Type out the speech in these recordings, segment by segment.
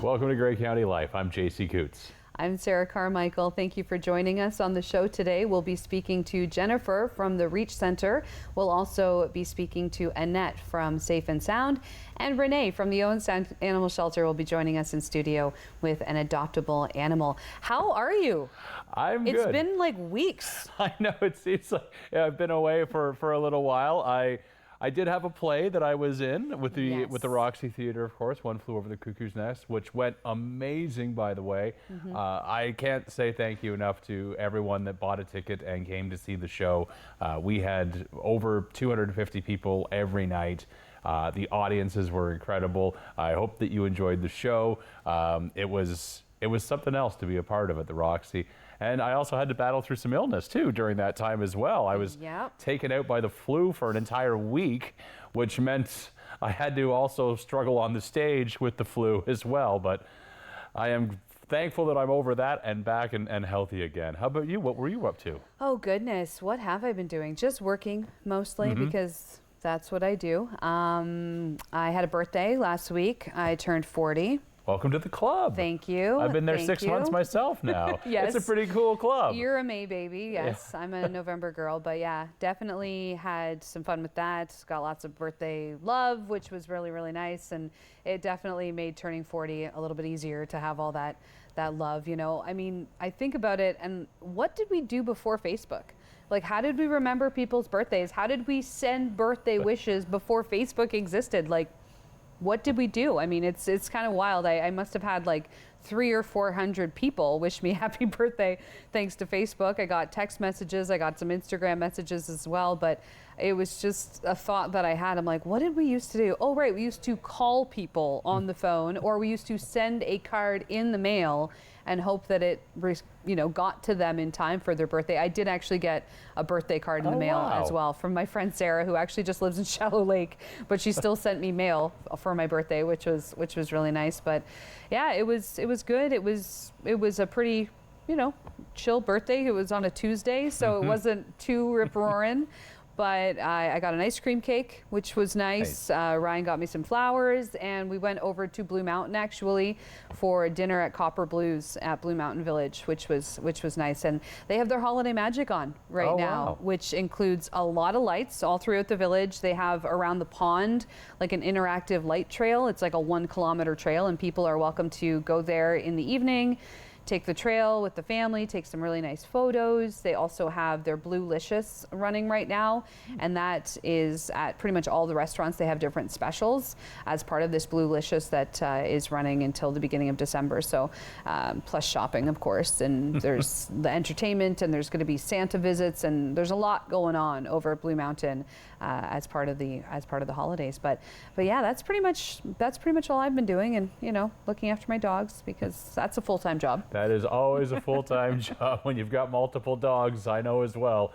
Welcome to Grey County Life. I'm JC Coutts. I'm Sarah Carmichael. Thank you for joining us on the show today. We'll be speaking to Jennifer from the Reach Center. We'll also be speaking to Annette from Safe and Sound, and Renee from the Owen Sound Animal Shelter will be joining us in studio with an adoptable animal. How are you? I'm good. It's been like weeks. I know, it seems like I've been away for a little while. I did have a play that I was in with the Roxy Theater, of course, One Flew Over the Cuckoo's Nest, which went amazing, by the way. I can't say thank you enough to everyone that bought a ticket and came to see the show. We had over 250 people every night. The audiences were incredible. I hope that you enjoyed the show. It was something else to be a part of at the Roxy. And I also had to battle through some illness, too, during that time as well. I was taken out by the flu for an entire week, which meant I had to also struggle on the stage with the flu as well. But I am thankful that I'm over that and back and healthy again. How about you? What were you up to? Oh, goodness. What have I been doing? Just working, mostly, because that's what I do. I had a birthday last week. I turned 40. Welcome to the club. Thank you. I've been there 6 months myself now. Yes. It's a pretty cool club. You're a May baby, yes. Yeah. I'm a November girl, but yeah, definitely had some fun with that. Got lots of birthday love, which was really, really nice. And it definitely made turning 40 a little bit easier to have all that love, you know. I mean, I think about it, and what did we do before Facebook? Like, how did we remember people's birthdays? How did we send birthday wishes before Facebook existed? Like, what did we do? I mean, it's kind of wild. I must have had like 300 or 400 people wish me happy birthday thanks to Facebook. I got text messages. I got some Instagram messages as well. But it was just a thought that I had. I'm like, what did we used to do? Oh, right. We used to call people on the phone, or we used to send a card in the mail and hope that it, got to them in time for their birthday. I did actually get a birthday card in the mail as well from my friend Sarah, who actually just lives in Shallow Lake, but she still sent me mail for my birthday, which was really nice. But yeah, it was good. It was a pretty, chill birthday. It was on a Tuesday, so it wasn't too rip-roaring. But I got an ice cream cake, which was nice. Ryan got me some flowers, and we went over to Blue Mountain actually for dinner at Copper Blues at Blue Mountain Village, which was nice. And they have their holiday magic on right now, which includes a lot of lights all throughout the village. They have around the pond like an interactive light trail. It's like a 1 kilometer trail, and people are welcome to go there in the evening, take the trail with the family, take some really nice photos. They also have their Bluelicious running right now, and that is at pretty much all the restaurants. They have different specials as part of this Bluelicious that is running until the beginning of December. So plus shopping, of course, and there's the entertainment, and there's going to be Santa visits, and there's a lot going on over at Blue Mountain as part of the holidays. But yeah, that's pretty much all I've been doing, and looking after my dogs, because that's a full-time job. That is always a full-time job when you've got multiple dogs. I know as well.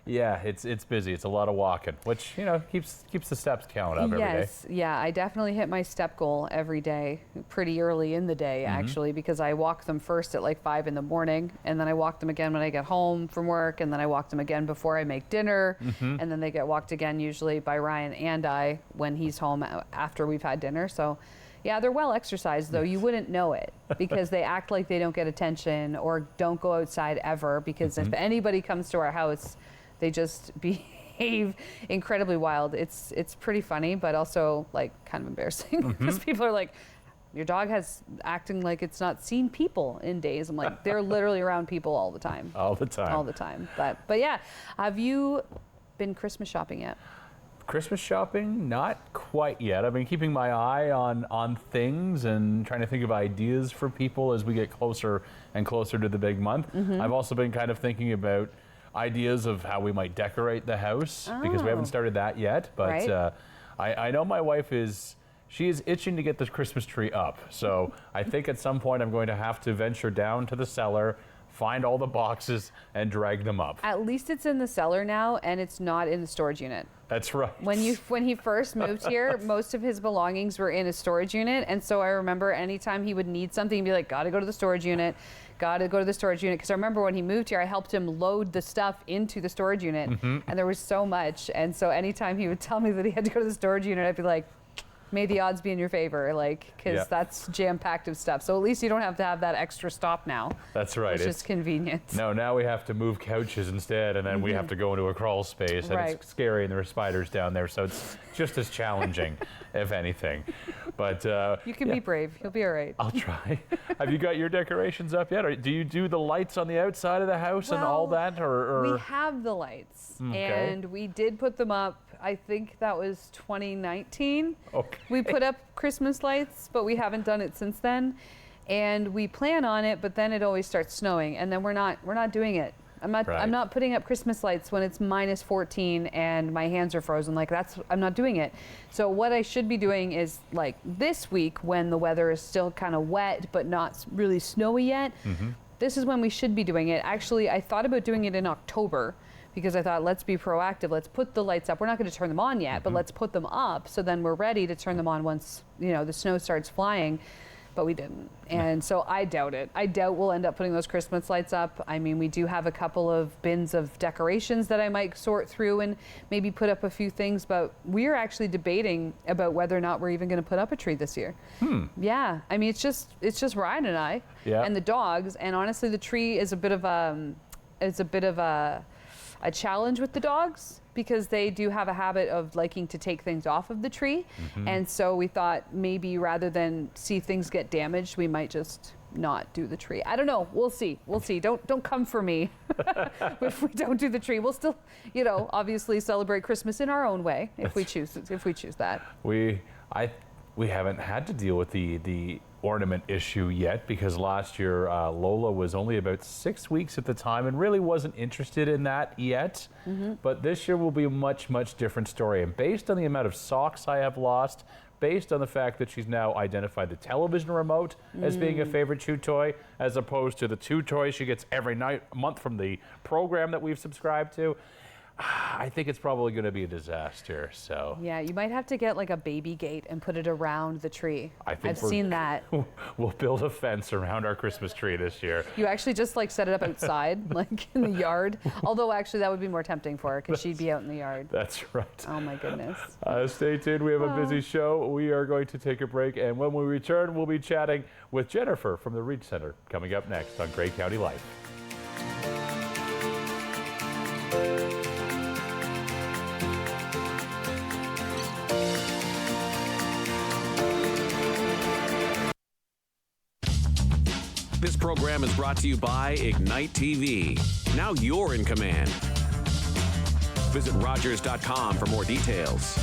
Yeah, it's busy. It's a lot of walking, which keeps the steps count up every day. Yes, yeah, I definitely hit my step goal every day, pretty early in the day actually, because I walk them first at like 5 in the morning, and then I walk them again when I get home from work, and then I walk them again before I make dinner, and then they get walked again usually by Ryan and I when he's home after we've had dinner. So. Yeah, they're well exercised, though. You wouldn't know it because they act like they don't get attention or don't go outside ever, because if anybody comes to our house, they just behave incredibly wild. It's pretty funny, but also like kind of embarrassing because people are like, your dog has acting like it's not seen people in days. I'm like, they're literally around people all the time. All the time. All the time. But yeah, have you been Christmas shopping yet? Christmas shopping, not quite yet. I've been keeping my eye on things and trying to think of ideas for people as we get closer and closer to the big month. I've also been kind of thinking about ideas of how we might decorate the house because we haven't started that yet. But I know my wife is itching to get the Christmas tree up. So I think at some point I'm going to have to venture down to the cellar, find all the boxes, and drag them up. At least it's in the cellar now, and it's not in the storage unit. That's right. When he first moved here, most of his belongings were in a storage unit, and so I remember anytime he would need something, he'd be like, gotta go to the storage unit, because I remember when he moved here, I helped him load the stuff into the storage unit, and there was so much, and so anytime he would tell me that he had to go to the storage unit, I'd be like, may the odds be in your favor, like, because that's jam-packed of stuff. So at least you don't have to have that extra stop now. That's right. Which is convenient. No, now we have to move couches instead, and then we have to go into a crawl space, and it's scary, and there are spiders down there, so it's just as challenging, if anything. But you can be brave. You'll be all right. I'll try. Have you got your decorations up yet? Or do you do the lights on the outside of the house and all that? Or we have the lights, and we did put them up. I think that was 2019. Okay. We put up Christmas lights, but we haven't done it since then. And we plan on it, but then it always starts snowing, and then we're not doing it. I'm not putting up Christmas lights when it's minus 14 and my hands are frozen. Like I'm not doing it. So what I should be doing is like this week when the weather is still kind of wet but not really snowy yet. This is when we should be doing it. Actually, I thought about doing it in October because I thought, let's be proactive. Let's put the lights up. We're not going to turn them on yet, but let's put them up so then we're ready to turn them on once, the snow starts flying. But we didn't. And so I doubt it. I doubt we'll end up putting those Christmas lights up. I mean, we do have a couple of bins of decorations that I might sort through and maybe put up a few things, but we're actually debating about whether or not we're even going to put up a tree this year. Yeah. I mean, it's just Ryan and I and the dogs. And honestly, the tree is a bit of a challenge with the dogs because they do have a habit of liking to take things off of the tree. And so we thought maybe rather than see things get damaged, we might just not do the tree. I don't know. We'll see. Don't come for me if we don't do the tree. We'll still, obviously celebrate Christmas in our own way if we choose that. We haven't had to deal with the ornament issue yet because last year Lola was only about 6 weeks at the time and really wasn't interested in that yet. But this year will be a much different story, and based on the amount of socks I have lost, based on the fact that she's now identified the television remote as being a favorite chew toy as opposed to the two toys she gets every month from the program that we've subscribed to, I think it's probably going to be a disaster. So yeah, you might have to get like a baby gate and put it around the tree. I've seen that. We'll build a fence around our Christmas tree this year. You actually just like set it up outside, like in the yard. Although actually that would be more tempting for her because she'd be out in the yard. That's right. Oh my goodness. Stay tuned. We have a busy show. We are going to take a break, and when we return, we'll be chatting with Jennifer from the Reach Center. Coming up next on Grey County Life. This program is brought to you by Ignite TV. Now you're in command. Visit Rogers.com for more details.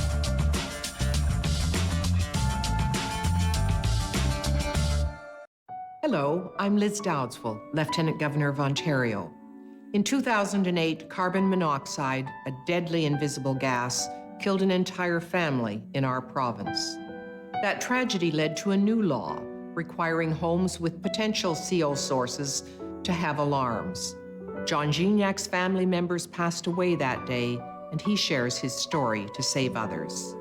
Hello, I'm Liz Dowdswell, Lieutenant Governor of Ontario. In 2008, carbon monoxide, a deadly invisible gas, killed an entire family in our province. That tragedy led to a new law requiring homes with potential CO sources to have alarms. John Gignac's family members passed away that day, and he shares his story to save others.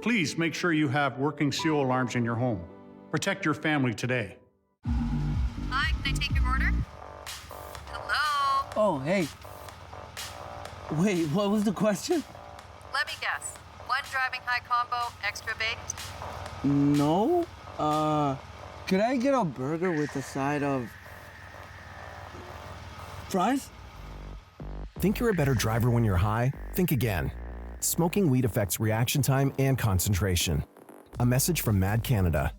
Please make sure you have working CO alarms in your home. Protect your family today. Hi, can I take your order? Hello? Oh, hey. Wait, what was the question? Let me guess. One driving high combo, extra baked? No. Could I get a burger with a side of fries? Think you're a better driver when you're high? Think again. Smoking weed affects reaction time and concentration. A message from Mad Canada.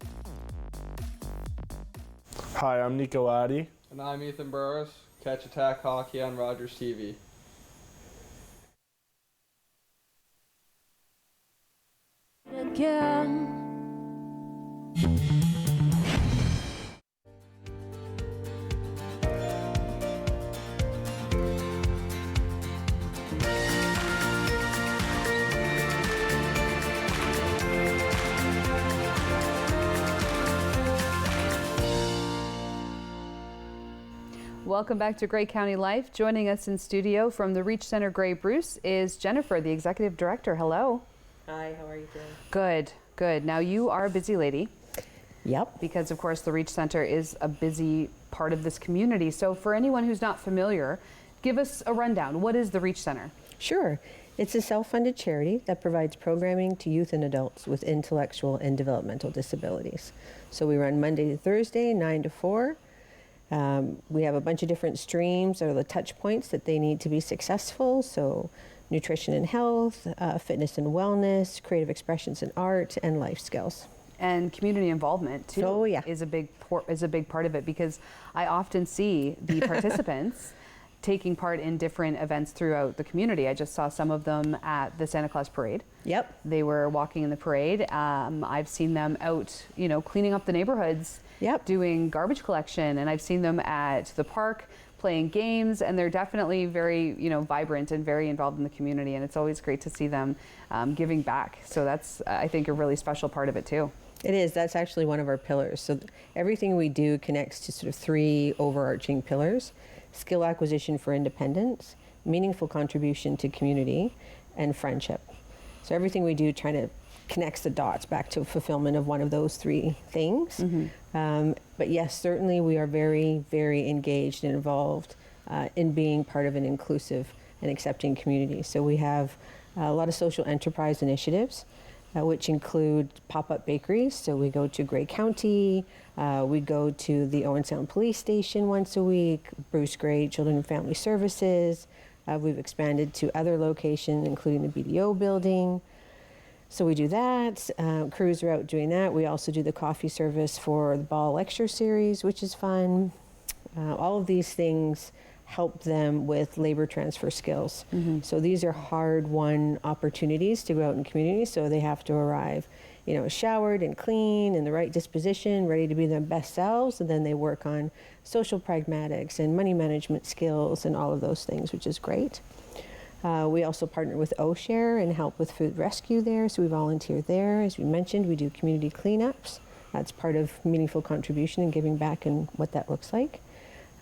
Hi, I'm Nico Addy. And I'm Ethan Burrows. Catch Attack Hockey on Rogers TV. Again. Welcome back to Grey County Life. Joining us in studio from the Reach Center Grey Bruce is Jennifer, the Executive Director. Hello. Hi, how are you doing? Good, good. Now you are a busy lady. Yep. Because of course the Reach Center is a busy part of this community. So for anyone who's not familiar, give us a rundown. What is the Reach Center? Sure. It's a self-funded charity that provides programming to youth and adults with intellectual and developmental disabilities. So we run Monday to Thursday, 9 to 4. We have a bunch of different streams or the touch points that they need to be successful. So nutrition and health, fitness and wellness, creative expressions and art, and life skills. And community involvement too. Oh, yeah. is a big part of it, because I often see the participants taking part in different events throughout the community. I just saw some of them at the Santa Claus Parade. Yep. They were walking in the parade. I've seen them out, cleaning up the neighborhoods, Yep. doing garbage collection, and I've seen them at the park playing games, and they're definitely very, vibrant and very involved in the community, and it's always great to see them giving back. So that's, I think, a really special part of it too. It is. That's actually one of our pillars. So everything we do connects to sort of 3 overarching pillars: skill acquisition for independence, meaningful contribution to community, and friendship. So everything we do trying to connects the dots back to fulfillment of one of those 3 things. Mm-hmm. But yes, certainly we are very, very engaged and involved in being part of an inclusive and accepting community. So we have a lot of social enterprise initiatives, which include pop-up bakeries. So we go to Grey County, we go to the Owen Sound Police Station once a week, Bruce Grey Children and Family Services. We've expanded to other locations, including the BDO building. So we do that. Crews are out doing that. We also do the coffee service for the Ball Lecture Series, which is fun. All of these things help them with labor transfer skills. Mm-hmm. So these are hard-won opportunities to go out in community, so they have to arrive, showered and clean, in the right disposition, ready to be their best selves, and then they work on social pragmatics and money management skills and all of those things, which is great. We also partner with OShare and help with food rescue there, so we volunteer there. As we mentioned, we do community cleanups. That's part of meaningful contribution and giving back and what that looks like.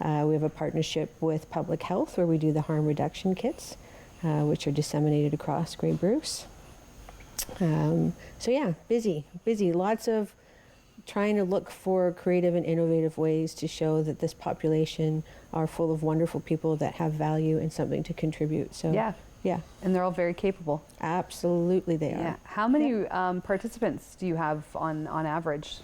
We have a partnership with Public Health where we do the harm reduction kits, which are disseminated across Grey Bruce. So yeah, busy. Lots of trying to look for creative and innovative ways to show that this population are full of wonderful people that have value and something to contribute. So yeah. And they're all very capable. Absolutely they are. Yeah. How many participants do you have on average?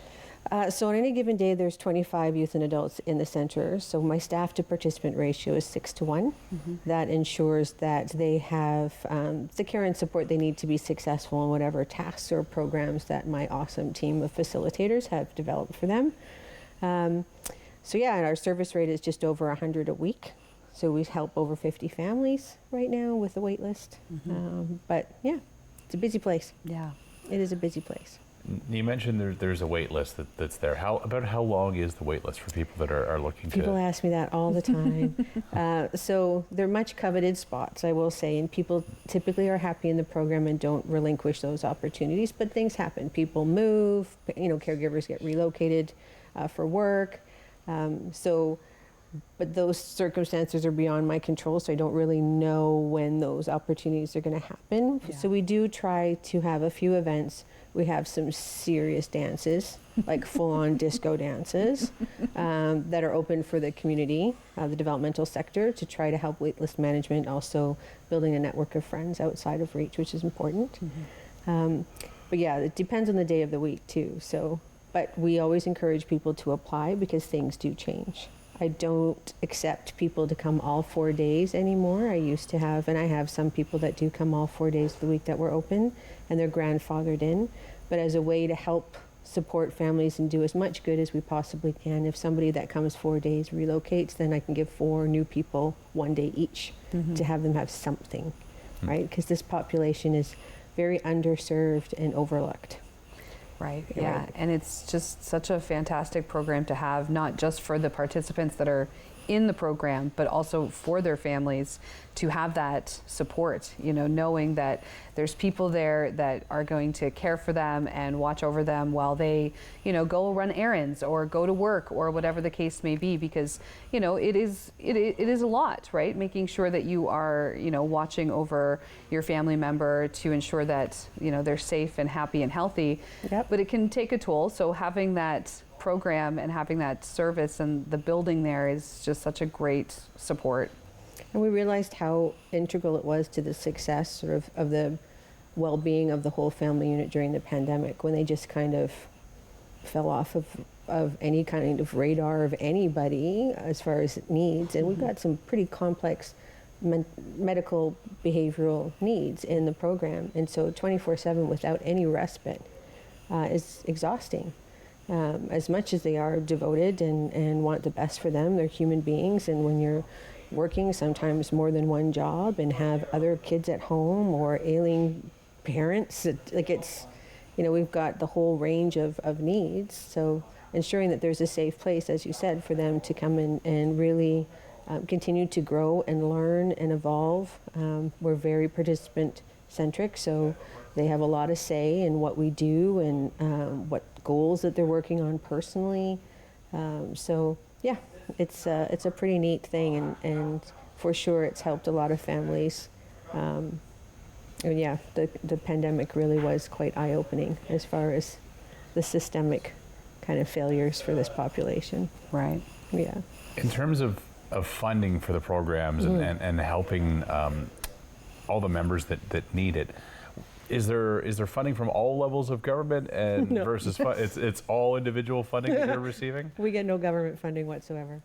So on any given day, there's 25 youth and adults in the center. So my staff to participant ratio is 6 to 1. Mm-hmm. That ensures that they have the care and support they need to be successful in whatever tasks or programs that my awesome team of facilitators have developed for them. So yeah, and our service rate is just over 100 a week. So we help over 50 families right now with the wait list. Mm-hmm. But yeah, it's a busy place. Yeah. It is a busy place. You mentioned there's a wait list that's there. How long is the wait list for people that are looking to? People ask me that all the time. So they're much coveted spots, I will say, and people typically are happy in the program and don't relinquish those opportunities, but things happen. People move, caregivers get relocated for work. But those circumstances are beyond my control, so I don't really know when those opportunities are going to happen. Yeah. So we do try to have a few events. We have some serious dances, like full-on disco dances, that are open for the community, the developmental sector, to try to help waitlist management, also building a network of friends outside of reach, which is important. Mm-hmm. But yeah, it depends on the day of the week too. But we always encourage people to apply because things do change. I don't accept people to come all 4 days anymore. I used to have, and I have some people that do come all 4 days of the week that we're open, and they're grandfathered in. But as a way to help support families and do as much good as we possibly can, if somebody that comes 4 days relocates, then I can give 4 new people 1 day each to have them have something, right? Because this population is very underserved and overlooked. Right, yeah, right. And it's just such a fantastic program to have, not just for the participants that are in the program, but also for their families to have that support, knowing that there's people there that are going to care for them and watch over them while they, go run errands or go to work or whatever the case may be, because, it is a lot, right? Making sure that you are, watching over your family member to ensure that, they're safe and happy and healthy. Yep. But it can take a toll. So having that program and having that service and the building there is just such a great support. And we realized how integral it was to the success sort of the well-being of the whole family unit during the pandemic, when they just kind of fell off of any kind of radar of anybody as far as needs. And we've got some pretty complex medical behavioral needs in the program. And so 24/7 without any respite is exhausting. As much as they are devoted and want the best for them, they're human beings. And when you're working sometimes more than one job and have other kids at home or ailing parents, we've got the whole range of needs. So ensuring that there's a safe place, as you said, for them to come in and really continue to grow and learn and evolve. We're very participant centric, so they have a lot of say in what we do and what goals that they're working on personally. So yeah, it's a pretty neat thing, and for sure it's helped a lot of families. And yeah, the pandemic really was quite eye-opening as far as the systemic kind of failures for this population. Right. Yeah. In terms of funding for the programs and helping all the members that need it, is there funding from all levels of government and No. versus it's all individual funding that you're receiving? We get no government funding whatsoever.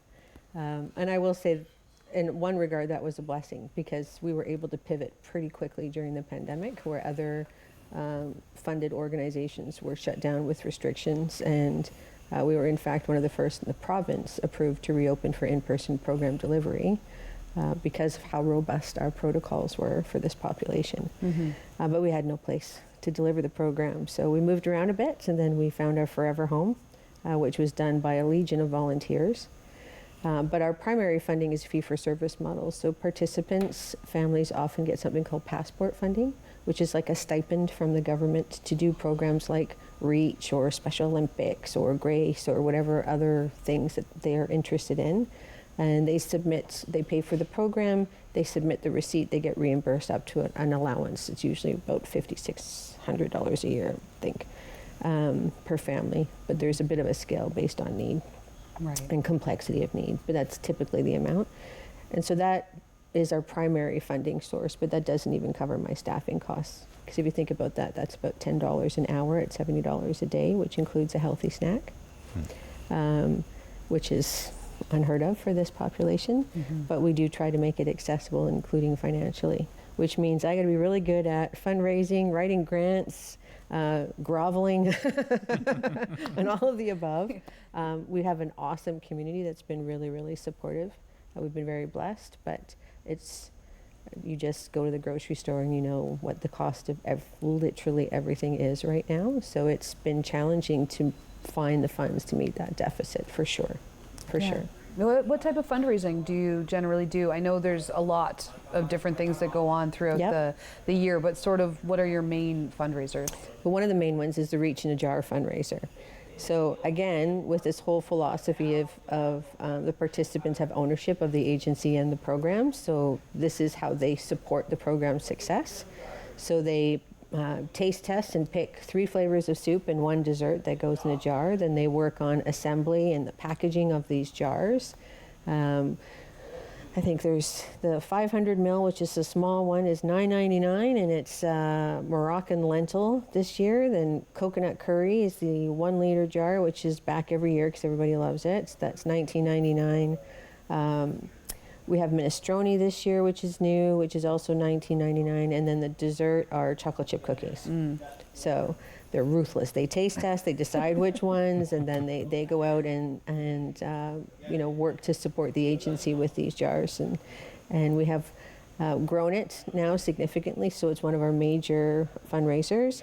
And I will say, in one regard, that was a blessing, because we were able to pivot pretty quickly during the pandemic, where other funded organizations were shut down with restrictions. And we were, in fact, one of the first in the province approved to reopen for in-person program delivery because of how robust our protocols were for this population. But we had no place to deliver the program. So we moved around a bit, and then we found our forever home, which was done by a legion of volunteers. But our primary funding is fee-for-service models. So participants, families often get something called passport funding, which is like a stipend from the government to do programs like REACH or Special Olympics or GRACE or whatever other things that they are interested in. And they pay for the program, they submit the receipt, they get reimbursed up to an allowance. It's usually about $5,600 a year, I think, per family. But there's a bit of a scale based on need. Right. And complexity of need, but that's typically the amount. And so that is our primary funding source, but that doesn't even cover my staffing costs. Because if you think about that, that's about $10 an hour at $70 a day, which includes a healthy snack, which is unheard of for this population. But we do try to make it accessible, including financially, which means I got to be really good at fundraising, writing grants, groveling, and all of the above. We have an awesome community that's been really, really supportive. We've been very blessed, but you just go to the grocery store and you know what the cost of literally everything is right now. So it's been challenging to find the funds to meet that deficit, for sure, sure. What type of fundraising do you generally do? I know there's a lot of different things that go on throughout the year, but sort of what are your main fundraisers? Well, one of the main ones is the Reach in a Jar fundraiser. So again, with this whole philosophy of the participants have ownership of the agency and the program, so this is how they support the program's success. So they taste test and pick 3 flavors of soup and 1 dessert that goes in a jar. Then they work on assembly and the packaging of these jars. I think there's the 500 ml, which is the small one, is $9.99, and it's Moroccan lentil this year. Then coconut curry is the 1 liter jar, which is back every year because everybody loves it. So that's $19.99. We have minestrone this year, which is new, which is also $19.99, and then the dessert are chocolate chip cookies. So they're ruthless. They taste test, they decide which ones, and then they go out and work to support the agency with these jars. And we have grown it now significantly, so it's one of our major fundraisers.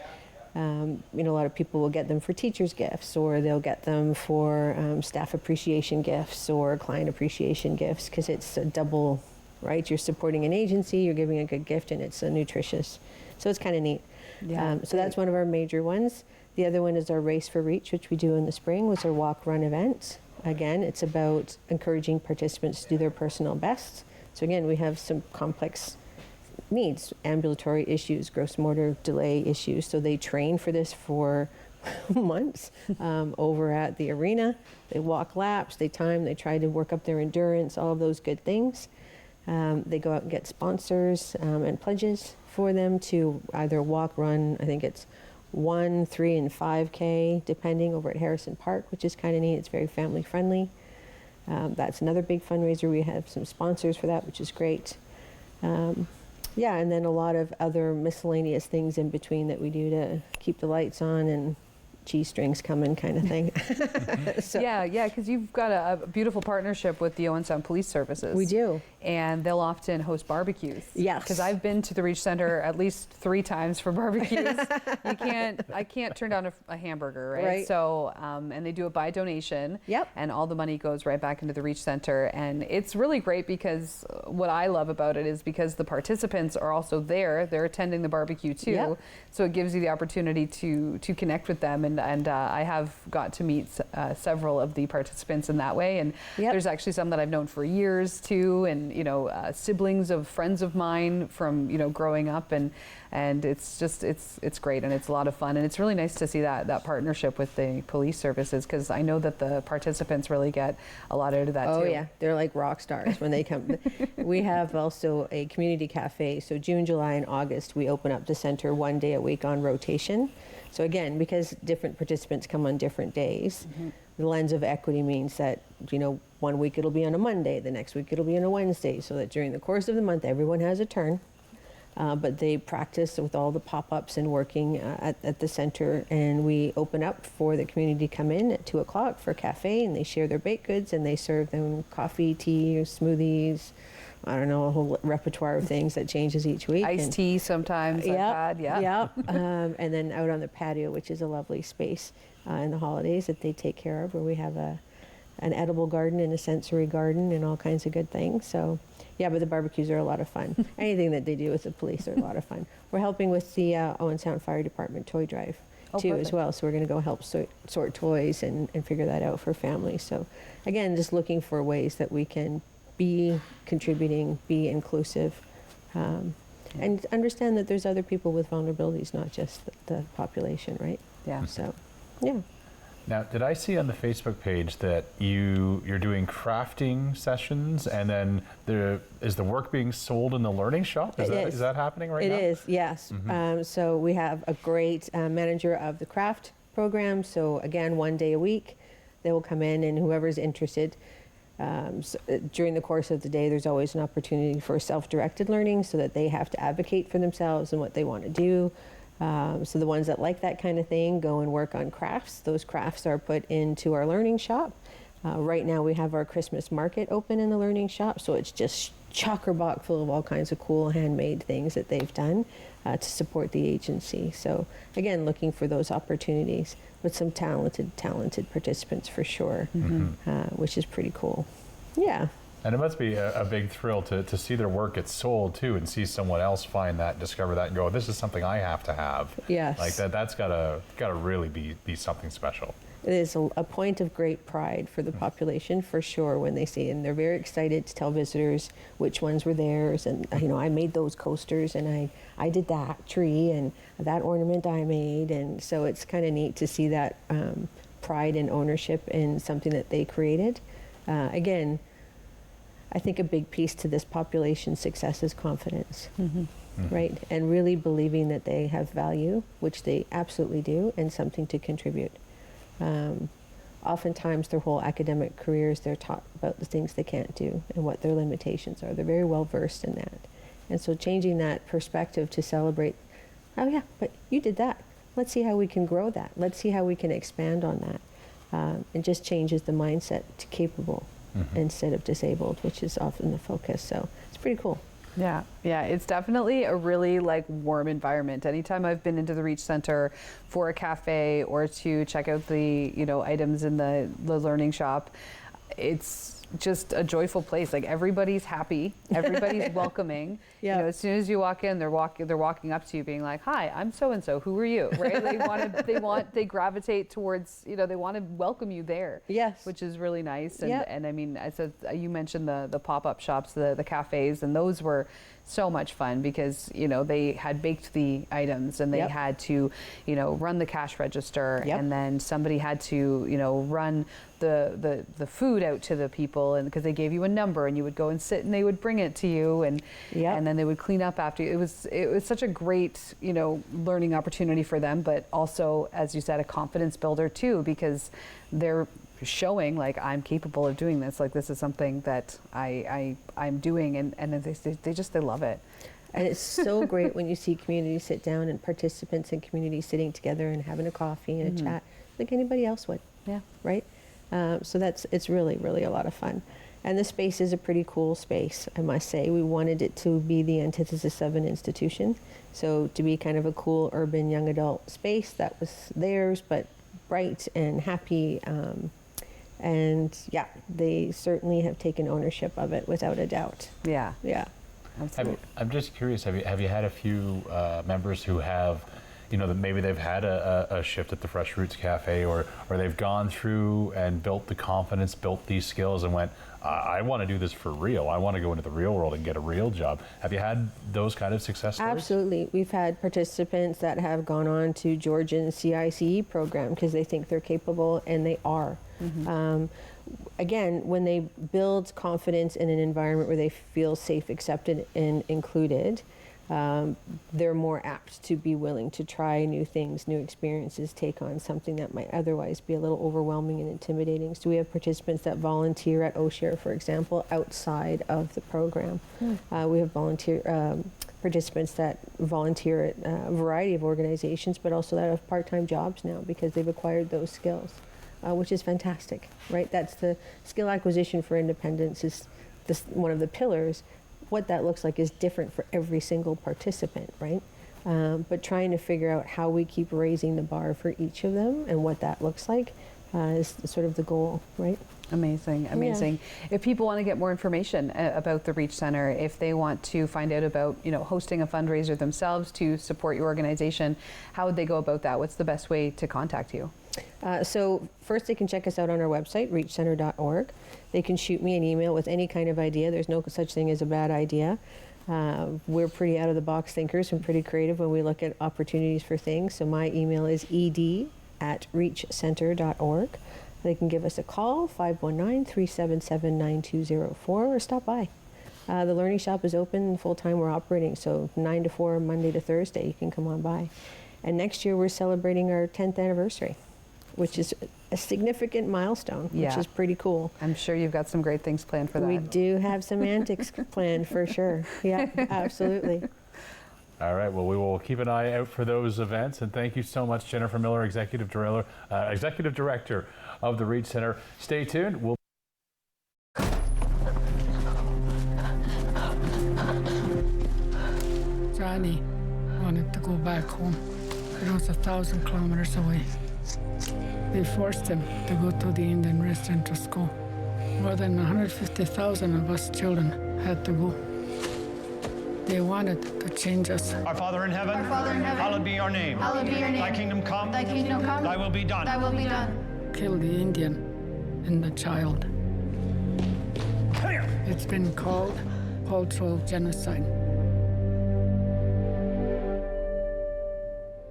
A lot of people will get them for teachers' gifts, or they'll get them for staff appreciation gifts or client appreciation gifts, because it's a double, right? You're supporting an agency, you're giving a good gift, and it's nutritious. So it's kind of neat. So that's one of our major ones. The other one is our Race for Reach, which we do in the spring, which is our walk-run event. Again, it's about encouraging participants to do their personal best. So again, we have some complex needs, ambulatory issues, gross motor delay issues. So they train for this for months over at the arena. They walk laps, they time, they try to work up their endurance, all of those good things. They go out and get sponsors and pledges for them to either walk, run, I think it's 1, 3, and 5K, depending, over at Harrison Park, which is kind of neat. It's very family friendly. That's another big fundraiser. We have some sponsors for that, which is great. Yeah, and then a lot of other miscellaneous things in between that we do to keep the lights on and cheese strings coming kind of thing. So, yeah, because you've got a beautiful partnership with the Owen Sound Police Services. We do. And they'll often host barbecues. Yes. Because I've been to the Reach Center at least 3 times for barbecues. I can't turn down a hamburger, right? So, and they do it by donation. Yep. And all the money goes right back into the Reach Center. And it's really great because what I love about it is because the participants are also there. They're attending the barbecue too. Yep. So it gives you the opportunity to connect with them. And I have got to meet several of the participants in that way. And there's actually some that I've known for years too. And siblings of friends of mine from growing up, and it's just it's great, and it's a lot of fun, and it's really nice to see that partnership with the police services, because I know that the participants really get a lot out of that too. Oh yeah, they're like rock stars when they come. We have also a community cafe, so June, July, and August we open up the center 1 day a week on rotation. So again, because different participants come on different days, the lens of equity means that, 1 week it'll be on a Monday, the next week it'll be on a Wednesday, so that during the course of the month, everyone has a turn. But they practice with all the pop-ups and working at the center, and we open up for the community to come in at 2 o'clock for a cafe, and they share their baked goods, and they serve them coffee, tea, or smoothies. I don't know, a whole repertoire of things that changes each week. Iced tea sometimes I've had, yeah. And then out on the patio, which is a lovely space in the holidays that they take care of, where we have an edible garden and a sensory garden and all kinds of good things. So, yeah, but the barbecues are a lot of fun. Anything that they do with the police are a lot of fun. We're helping with the Owen Sound Fire Department toy drive too, as well. So we're going to go help sort toys and figure that out for families. So, again, just looking for ways that we can be contributing, be inclusive, and understand that there's other people with vulnerabilities, not just the population, right? Yeah. So, yeah. Now, did I see on the Facebook page that you're doing crafting sessions, and then is the work being sold in the learning shop? Is that happening right now? It is, yes. So we have a great manager of the craft program. So again, 1 day a week, they will come in, and whoever's interested. So during the course of the day, there's always an opportunity for self-directed learning, so that they have to advocate for themselves and what they want to do. So the ones that like that kind of thing go and work on crafts. Those crafts are put into our learning shop. Right now we have our Christmas market open in the learning shop, so it's just chock-a-block full of all kinds of cool handmade things that they've done to support the agency. So again, looking for those opportunities with some talented participants for sure, which is pretty cool. Yeah. And it must be a big thrill to see their work get sold too, and see someone else find that, discover that, and go, "This is something I have to have." Yes. Like that's gotta really be something special. It is a point of great pride for the population, for sure, when they see it. And they're very excited to tell visitors which ones were theirs. And, I made those coasters, and I did that tree, and that ornament I made. And so it's kind of neat to see that pride and ownership in something that they created. Again, I think a big piece to this population's success is confidence, right? And really believing that they have value, which they absolutely do, and something to contribute. Oftentimes their whole academic careers, they're taught about the things they can't do and what their limitations are. They're very well versed in that. And so changing that perspective to celebrate, oh yeah, but you did that. Let's see how we can grow that. Let's see how we can expand on that. It just changes the mindset to capable instead of disabled, which is often the focus. So it's pretty cool. Yeah, it's definitely a really warm environment. Anytime I've been into the Reach Center for a cafe or to check out the items in the learning shop, it's just a joyful place. Like, everybody's happy, everybody's welcoming. Yeah. As soon as you walk in, they're walking up to you, being like, "Hi, I'm so and so. Who are you?" Right? They gravitate towards. They want to welcome you there. Yes. Which is really nice. And I mean, you mentioned the pop-up shops, the cafes, and those were so much fun because, you know, they had baked the items and they had to, you know, run the cash register and then somebody had to, you know, run the food out to the people, and because they gave you a number and you would go and sit and they would bring it to you, and then they would clean up after you. It was such a great, you know, learning opportunity for them, but also, as you said, a confidence builder too, because they're showing like, I'm capable of doing this, like this is something that I'm doing, and they love it. And it's so great when you see community sit down and participants in community sitting together and having a coffee and a chat like anybody else would. Yeah. Right? So it's really, really a lot of fun. And the space is a pretty cool space, I must say. We wanted it to be the antithesis of an institution. So to be kind of a cool urban young adult space that was theirs, but bright and happy. And yeah, they certainly have taken ownership of it without a doubt. Yeah. Yeah. I'm just curious, have you had a few members who have, you know, that maybe they've had a shift at the Fresh Roots Cafe, or they've gone through and built the confidence, built these skills, and went, I want to do this for real. I want to go into the real world and get a real job. Have you had those kind of success stories? Absolutely. We've had participants that have gone on to Georgian CICE program because they think they're capable, and they are. Again, when they build confidence in an environment where they feel safe, accepted, and included, they're more apt to be willing to try new things, new experiences, take on something that might otherwise be a little overwhelming and intimidating. So we have participants that volunteer at OSHARE, for example, outside of the program. We have participants that volunteer at a variety of organizations, but also that have part-time jobs now because they've acquired those skills, which is fantastic, right? That's the skill acquisition for independence is one of the pillars. What that looks like is different for every single participant, right? But trying to figure out how we keep raising the bar for each of them and what that looks like is sort of the goal, right? Amazing, amazing. Yeah. If people want to get more information about the Reach Center, if they want to find out about, you know, hosting a fundraiser themselves to support your organization, how would they go about that? What's the best way to contact you? So first they can check us out on our website, reachcenter.org. They can shoot me an email with any kind of idea. There's no such thing as a bad idea. We're pretty out of the box thinkers and pretty creative when we look at opportunities for things. So my email is ed@reachcenter.org. They can give us a call, 519-377-9204, or stop by. The Learning Shop is open full-time. We're operating, so 9 to 4, Monday to Thursday. You can come on by. And next year we're celebrating our 10th anniversary, which is a significant milestone, which is pretty cool. I'm sure you've got some great things planned for that. We do have some antics planned for sure. Yeah, absolutely. All right, well, we will keep an eye out for those events. And thank you so much, Jennifer Miller, Executive Director of the Reach Center. Stay tuned. Johnny wanted to go back home. It was 1,000 kilometers away. They forced him to go to the Indian residential school. More than 150,000 of us children had to go. They wanted to change us. Our Father in heaven, hallowed be your name. Hallowed be your name. Thy kingdom come. Thy kingdom come. Thy will be done. Thy will be done. Kill the Indian and the child. It's been called cultural genocide.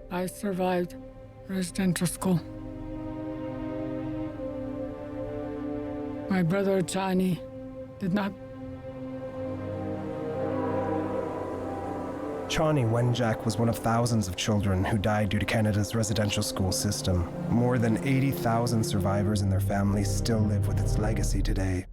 I survived residential school. My brother Johnny did not. Shawnee Wenjack was one of thousands of children who died due to Canada's residential school system. More than 80,000 survivors and their families still live with its legacy today.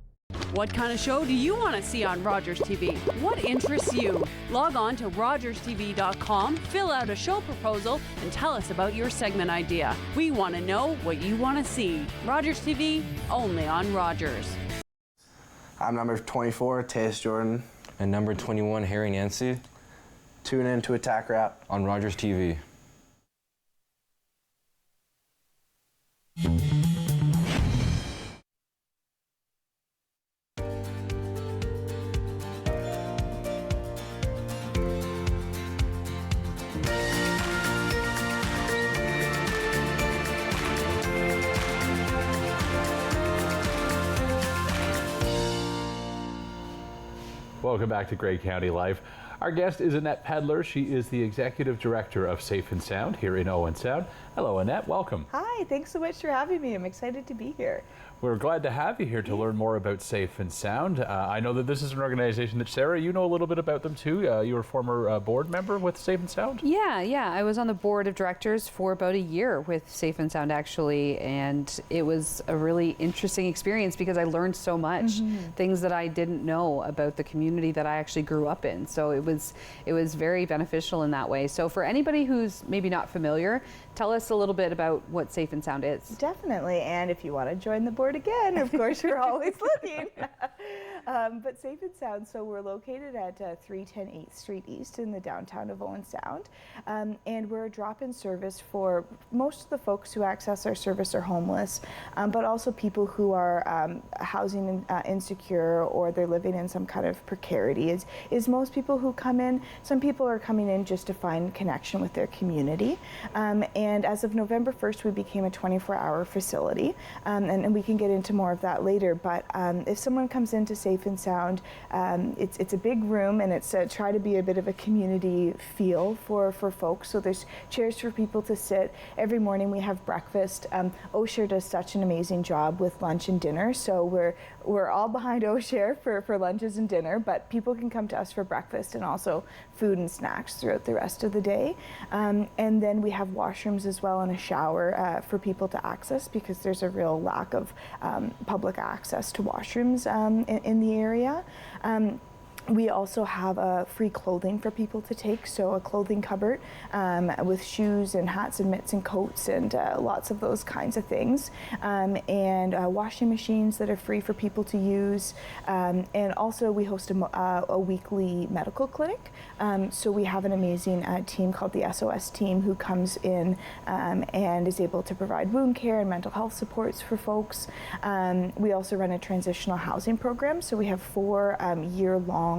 What kind of show do you want to see on Rogers TV? What interests you? Log on to rogerstv.com, fill out a show proposal, and tell us about your segment idea. We want to know what you want to see. Rogers TV, only on Rogers. I'm number 24, Tace Jordan. And number 21, Harry Nancy. Tune in to Attack Rap on Rogers TV. Welcome back to Grey County Life. Our guest is Annette Pedler. She is the Executive Director of Safe and Sound here in Owen Sound. Hello, Annette. Welcome. Hi, thanks so much for having me. I'm excited to be here. We're glad to have you here to learn more about Safe and Sound. I know that this is an organization that, Sarah, you know a little bit about them too. You were a former board member with Safe and Sound? Yeah. I was on the board of directors for about a year with Safe and Sound, actually, and it was a really interesting experience because I learned so much, things that I didn't know about the community that I actually grew up in. So it was very beneficial in that way. So for anybody who's maybe not familiar, tell us a little bit about what Safe and Sound is. Definitely, and if you want to join the board again, of course, you're always looking. But Safe and Sound, so we're located at 310 8th Street East in the downtown of Owen Sound, and we're a drop-in service for most of the folks who access our service are homeless, but also people who are housing insecure or they're living in some kind of precarity. Is most people who come in, some people are coming in just to find connection with their community, and as of November 1st, we became a 24-hour facility, and we can get into more of that later, but if someone comes into Safe and Sound, it's a big room, and it's try to be a bit of a community feel for folks. So there's chairs for people to sit. Every morning we have breakfast. O'Share does such an amazing job with lunch and dinner, so we're all behind O'Share for lunches and dinner, but people can come to us for breakfast and also food and snacks throughout the rest of the day. And then we have washrooms as well and a shower for people to access because there's a real lack of public access to washrooms in the area. We also have free clothing for people to take, so a clothing cupboard with shoes and hats and mitts and coats and lots of those kinds of things, and washing machines that are free for people to use, and also we host a weekly medical clinic, so we have an amazing team called the SOS team who comes in and is able to provide wound care and mental health supports for folks. We also run a transitional housing program, so we have 4 year-long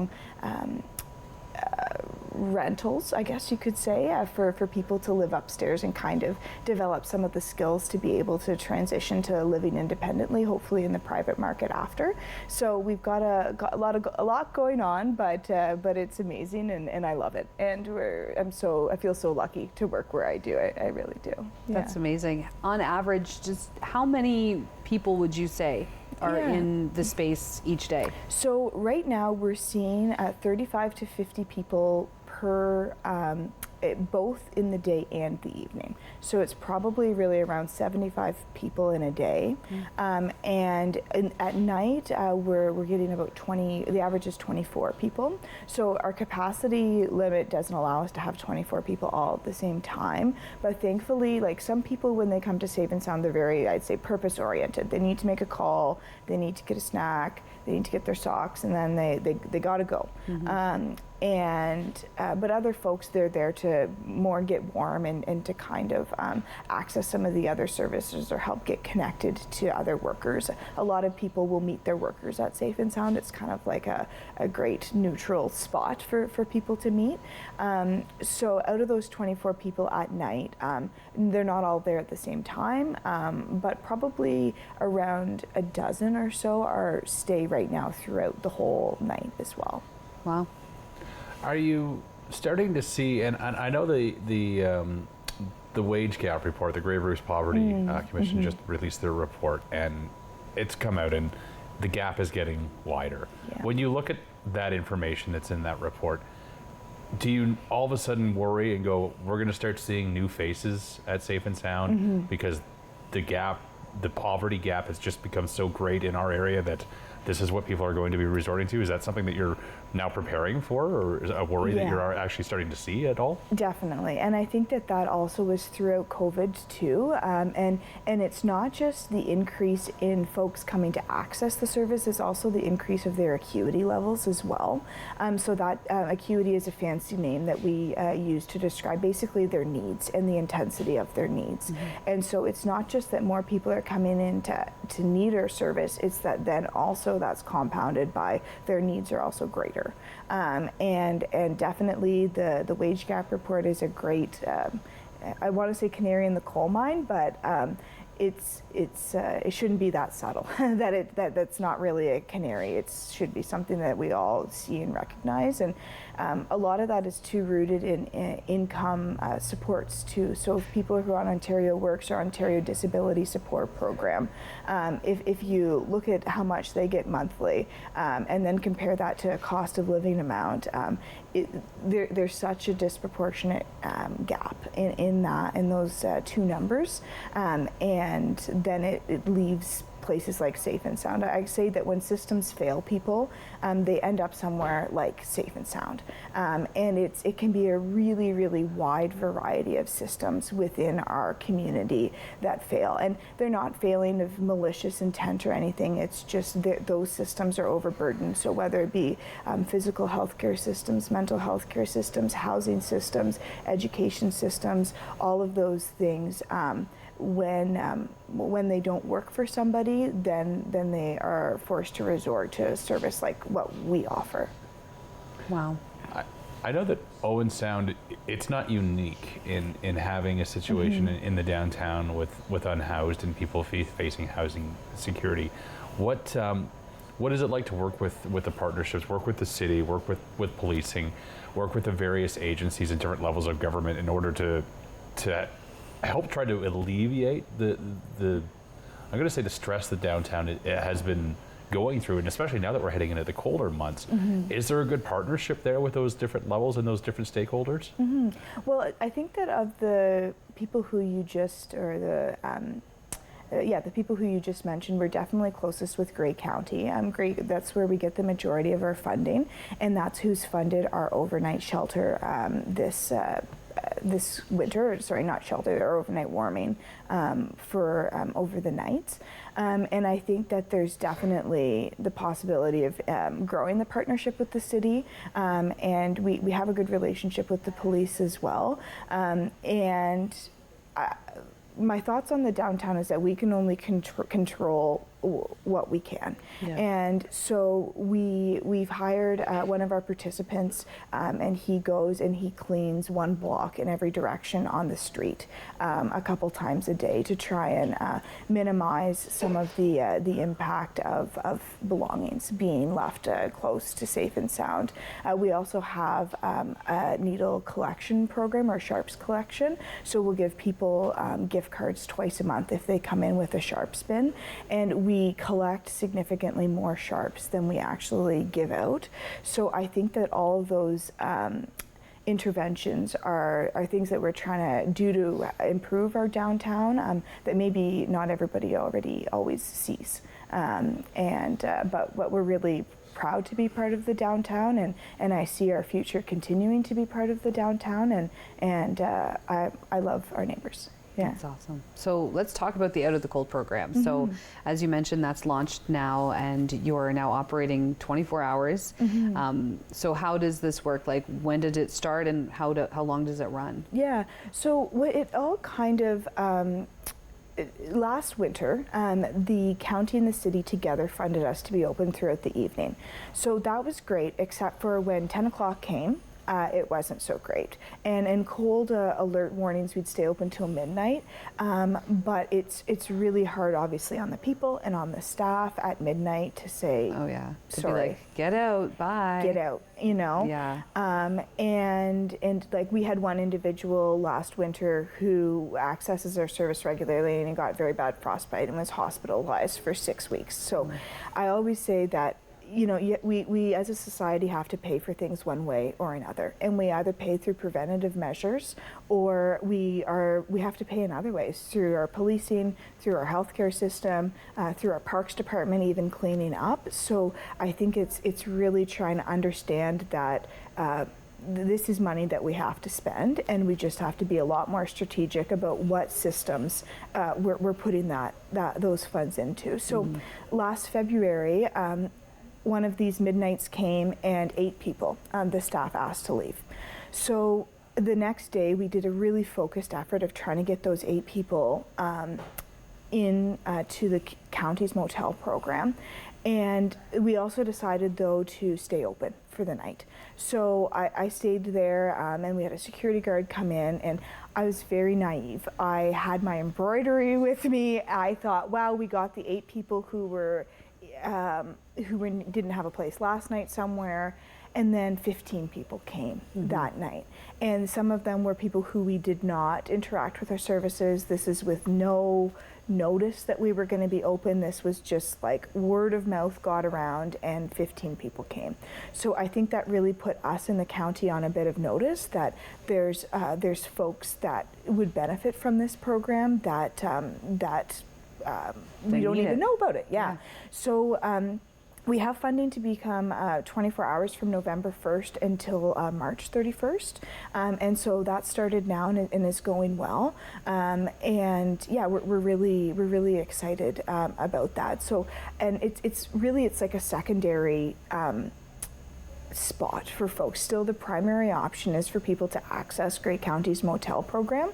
rentals, I guess you could say, for people to live upstairs and kind of develop some of the skills to be able to transition to living independently, hopefully in the private market after. So we've got a lot going on, but it's amazing and I love it. And I feel so lucky to work where I do. I really do. That's amazing. On average, just how many people would you say are in the space each day? So right now we're seeing 35 to 50 people per both in the day and the evening. So it's probably really around 75 people in a day. And at night, we're getting about 20, the average is 24 people. So our capacity limit doesn't allow us to have 24 people all at the same time. But thankfully, like some people, when they come to Safe and Sound, they're very, I'd say, purpose oriented. They need to make a call, they need to get a snack, they need to get their socks, and then they gotta go. But other folks, they're there to more get warm and to kind of access some of the other services or help get connected to other workers. A lot of people will meet their workers at Safe and Sound. It's kind of like a great neutral spot for people to meet. So out of those 24 people at night, they're not all there at the same time, but probably around a dozen or so stay right now throughout the whole night as well. Wow. Are you starting to see, and I know the wage gap report, the Grey Roos Poverty Commission just released their report, and it's come out and the gap is getting wider. When you look at that information that's in that report, do you all of a sudden worry and go, we're going to start seeing new faces at Safe and Sound because the poverty gap has just become so great in our area that this is what people are going to be resorting to? Is that something that you're now preparing for, or is it a worry that you're actually starting to see at all? Definitely, and I think that also was throughout COVID too, and it's not just the increase in folks coming to access the service, it's also the increase of their acuity levels as well. So that acuity is a fancy name that we use to describe basically their needs and the intensity of their needs. And so it's not just that more people are coming in to need our service, it's that then also that's compounded by their needs are also greater. And definitely the wage gap report is a great, I want to say canary in the coal mine, but it shouldn't be that subtle. That's not really a canary. It should be something that we all see and recognize. And a lot of that is too rooted in income supports too. So if people who are on Ontario Works or Ontario Disability Support Program, if you look at how much they get monthly and then compare that to a cost of living amount, there's such a disproportionate gap in those two numbers, and then it leaves places like Safe and Sound. I say that when systems fail people, they end up somewhere like Safe and Sound, and it can be a really, really wide variety of systems within our community that fail, and they're not failing of malicious intent or anything. It's just that those systems are overburdened. So whether it be physical healthcare systems, mental health care systems, housing systems, education systems, all of those things. When they don't work for somebody, then they are forced to resort to a service like what we offer. Wow. I know that Owen Sound, it's not unique in having a situation in the downtown with unhoused and people facing housing security. What is it like to work with the partnerships, work with the city, work with policing, work with the various agencies and different levels of government in order to help try to alleviate the I'm going to say the stress that downtown it has been going through, and especially now that we're heading into the colder months. Is there a good partnership there with those different levels and those different stakeholders? Well, I think that of the people who you just, or the people who you just mentioned, we're definitely closest with Grey County. That's where we get the majority of our funding, and that's who's funded our overnight shelter this winter, not shelter, or overnight warming for over the nights. And I think that there's definitely the possibility of growing the partnership with the city, and we have a good relationship with the police as well. My thoughts on the downtown is that we can only control what we can. And so we've hired one of our participants, and he goes and he cleans one block in every direction on the street a couple times a day to try and minimize some of the impact of belongings being left close to Safe and Sound. We also have a needle collection program, or sharps collection, so we'll give people gift cards twice a month if they come in with a sharps bin, and we collect significantly more sharps than we actually give out. So I think that all of those interventions are things that we're trying to do to improve our downtown that maybe not everybody always sees. But we're really proud to be part of the downtown, and I see our future continuing to be part of the downtown, and I love our neighbors. Yeah. That's awesome. So let's talk about the Out of the Cold program. So as you mentioned, that's launched now, and you're now operating 24 hours. So how does this work? Like, when did it start, and how long does it run? Yeah, so it all kind of, last winter, the county and the city together funded us to be open throughout the evening. So that was great, except for when 10 o'clock came. It wasn't so great. And in cold alert warnings, we'd stay open till midnight. But it's really hard, obviously, on the people and on the staff at midnight to say, oh yeah, to sorry, be like, get out, bye. Get out, you know? Yeah. And like, we had one individual last winter who accesses our service regularly, and he got very bad frostbite and was hospitalized for 6 weeks. So I always say that, you know, we as a society have to pay for things one way or another, and we either pay through preventative measures, or we have to pay in other ways, through our policing, through our healthcare system, through our parks department, even cleaning up. So I think it's really trying to understand that this is money that we have to spend, and we just have to be a lot more strategic about what systems we're putting those funds into. So last February, one of these midnights came, and 8 people, the staff asked to leave. So the next day, we did a really focused effort of trying to get those 8 people in to the county's motel program. And we also decided, though, to stay open for the night. So I stayed there, and we had a security guard come in, and I was very naive. I had my embroidery with me. I thought, wow, we got the 8 people who didn't have a place last night somewhere. And then 15 people came that night. And some of them were people who we did not interact with our services. This is with no notice that we were going to be open. This was just like word of mouth got around and 15 people came. So I think that really put us in the county on a bit of notice that there's folks that would benefit from this program that we don't even know about it. Yeah. So we have funding to become 24 hours from November 1st until March 31st. And so that started now and is going well. And yeah, we're really excited about that. So, and it's like a secondary spot for folks. Still, the primary option is for people to access Grey County's motel program.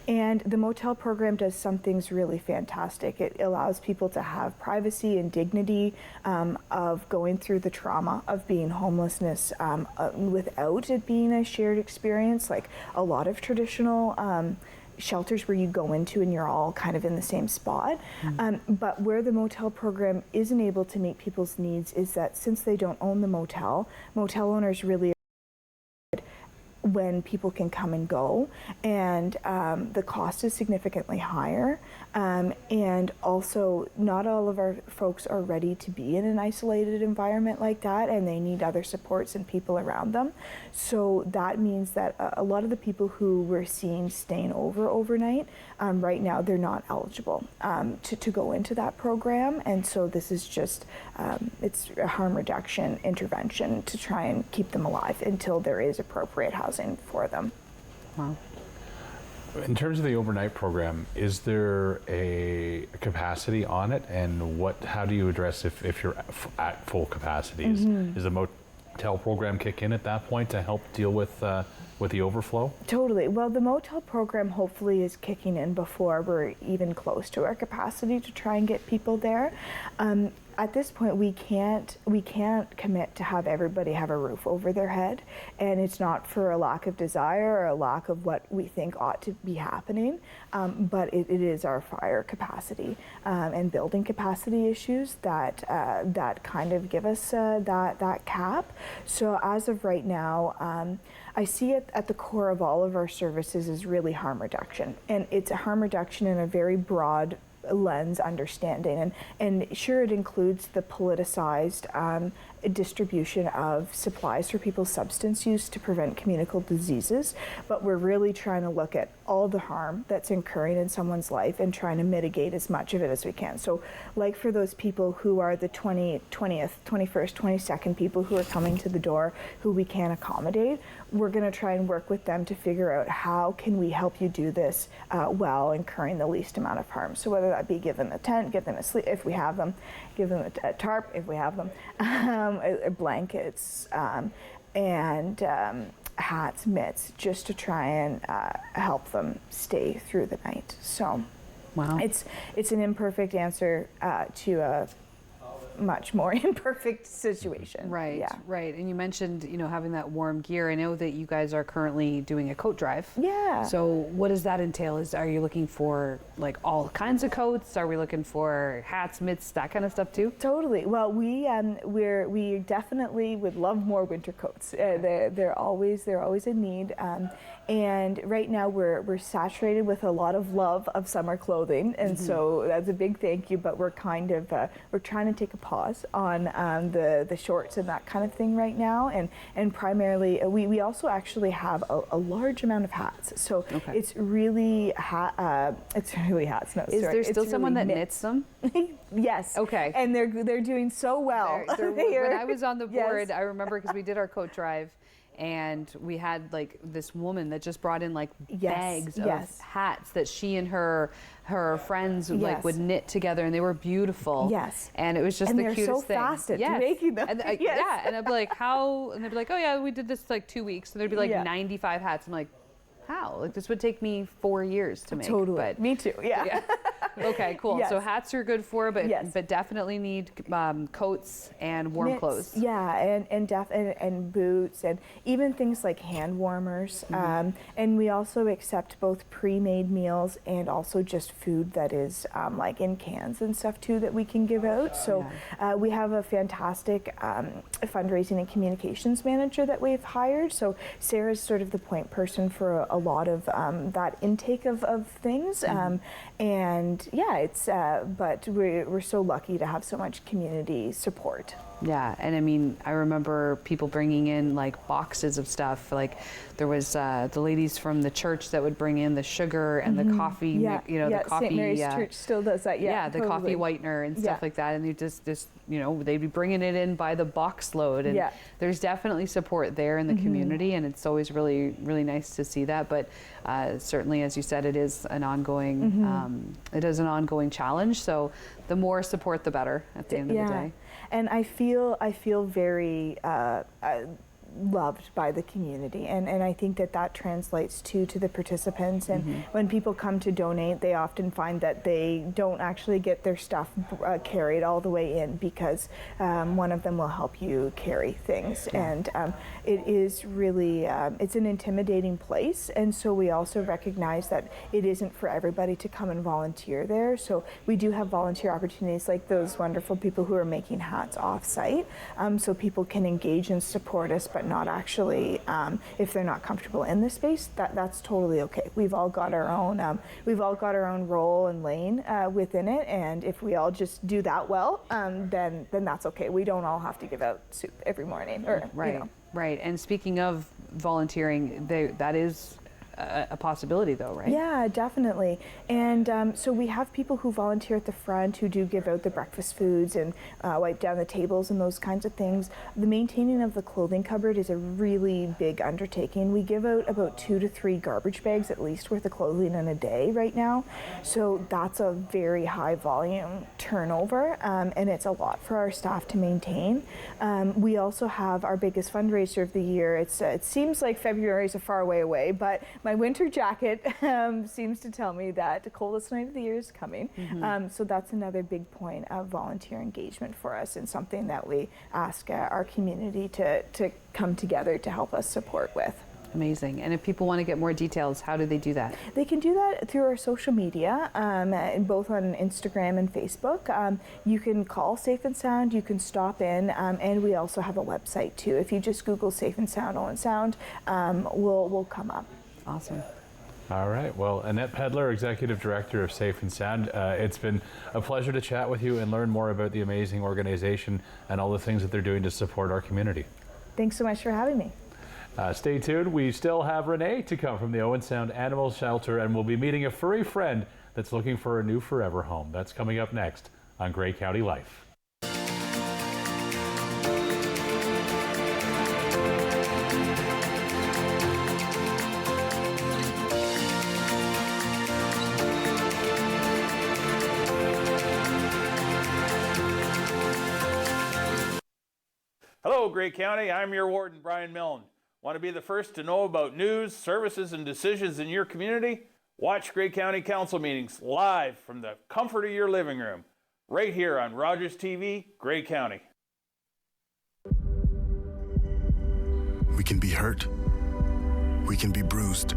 And the motel program does some things really fantastic. It allows people to have privacy and dignity of going through the trauma of being homelessness without it being a shared experience, like a lot of traditional shelters where you go into and you're all kind of in the same spot. But where the motel program isn't able to meet people's needs is that since they don't own the motel owners really when people can come and go, and the cost is significantly higher, and also not all of our folks are ready to be in an isolated environment like that, and they need other supports and people around them. So that means that a lot of the people who we're seeing staying overnight, right now they're not eligible to go into that program, and so this is just it's a harm reduction intervention to try and keep them alive until there is appropriate housing for them. Wow. In terms of the overnight program, is there a capacity on it, and how do you address if you're at full capacity? Is the motel program kick in at that point to help deal with the overflow? Totally. Well, the motel program hopefully is kicking in before we're even close to our capacity to try and get people there. At this point, we can't commit to have everybody have a roof over their head, and it's not for a lack of desire or a lack of what we think ought to be happening, but it is our fire capacity and building capacity issues that kind of give us that cap. So as of right now, I see it at the core of all of our services is really harm reduction, and it's a harm reduction in a very broad lens understanding, and sure, it includes the politicized distribution of supplies for people's substance use to prevent communicable diseases, but we're really trying to look at all the harm that's occurring in someone's life and trying to mitigate as much of it as we can. So like for those people who are the 20th, 21st, 22nd people who are coming to the door who we can't accommodate, we're going to try and work with them to figure out how can we help you do this while incurring the least amount of harm. So whether that be give them a tent, give them a sleep if we have them, give them a tarp if we have them, blankets, and hats, mitts, just to try and help them stay through the night. So, wow, it's an imperfect answer to a much more imperfect situation. Right, yeah. Right. And you mentioned, having that warm gear. I know that you guys are currently doing a coat drive. Yeah. So what does that entail? Are you looking for like all kinds of coats? Are we looking for hats, mitts, that kind of stuff too? Totally. Well, we definitely would love more winter coats. They're always a need. And right now we're saturated with a lot of love of summer clothing, and so that's a big thank you. But we're kind of we're trying to take a pause on the shorts and that kind of thing right now, and primarily we also actually have a large amount of hats. So it's really hats. No, is there still someone that knits them? Yes. Okay. And they're doing so well. When I was on the board, I remember because we did our coat drive. And we had like this woman that just brought in like bags of hats that she and her friends like would knit together, and they were beautiful. Yes. And it was just and the cutest so thing. Fast at making them. And yeah. And I'd be like, how? And they'd be like, oh yeah, we did this like 2 weeks. So there'd be like 95 hats. I'm like, how? Like this would take me 4 years to make. Totally. But me too. Yeah. Okay, cool. Yes. So hats are good for, but Yes. but definitely need coats and warm Mitts, clothes. Yeah, and boots, and even things like hand warmers. And we also accept both pre-made meals and also just food that is like in cans and stuff too that we can give out. So we have a fantastic fundraising and communications manager that we've hired. So Sarah's sort of the point person for a lot of that intake of things. And yeah, it's but we're so lucky to have so much community support. Yeah, and I mean, I remember people bringing in like boxes of stuff. Like there was the ladies from the church that would bring in the sugar and the coffee. The coffee. St. Mary's Church still does that. Yeah, the coffee whitener and stuff like that. And they just they'd be bringing it in by the box load. And there's definitely support there in the community, and it's always really, really nice to see that. But certainly, as you said, it is an ongoing challenge. So the more support, the better at the end of the day. And I feel very loved by the community, and I think that translates to the participants. And when people come to donate, they often find that they don't actually get their stuff carried all the way in, because one of them will help you carry things. And it is really it's an intimidating place, and so we also recognize that it isn't for everybody to come and volunteer there. So we do have volunteer opportunities like those wonderful people who are making hats off site, so people can engage and support us, but not actually, if they're not comfortable in the space, that's totally okay. We've all got our own role and lane within it, and if we all just do that well, then that's okay. We don't all have to give out soup every morning, or Right. And speaking of volunteering, that is a possibility though, right? Yeah, definitely. And so we have people who volunteer at the front who do give out the breakfast foods and wipe down the tables and those kinds of things. The maintaining of the clothing cupboard is a really big undertaking. We give out about 2 to 3 garbage bags at least worth of clothing in a day right now. So that's a very high volume turnover, and it's a lot for our staff to maintain. We also have our biggest fundraiser of the year. It seems like February is a far way away, but my winter jacket seems to tell me that the coldest night of the year is coming. So that's another big point of volunteer engagement for us, and something that we ask our community to come together to help us support with. Amazing. And if people want to get more details, how do they do that? They can do that through our social media, both on Instagram and Facebook. You can call Safe and Sound, you can stop in, and we also have a website too. If you just Google Safe and Sound, Owen Sound, we'll come up. Awesome. All right. Well, Annette Pedler, Executive Director of Safe and Sound, it's been a pleasure to chat with you and learn more about the amazing organization and all the things that they're doing to support our community. Thanks so much for having me. Stay tuned. We still have Renee to come from the Owen Sound Animal Shelter, and we'll be meeting a furry friend that's looking for a new forever home. That's coming up next on Grey County Life. Hello, Grey County. I'm your warden, Brian Milne. Want to be the first to know about news, services, and decisions in your community? Watch Grey County Council meetings live from the comfort of your living room, right here on Rogers TV, Grey County. We can be hurt. We can be bruised.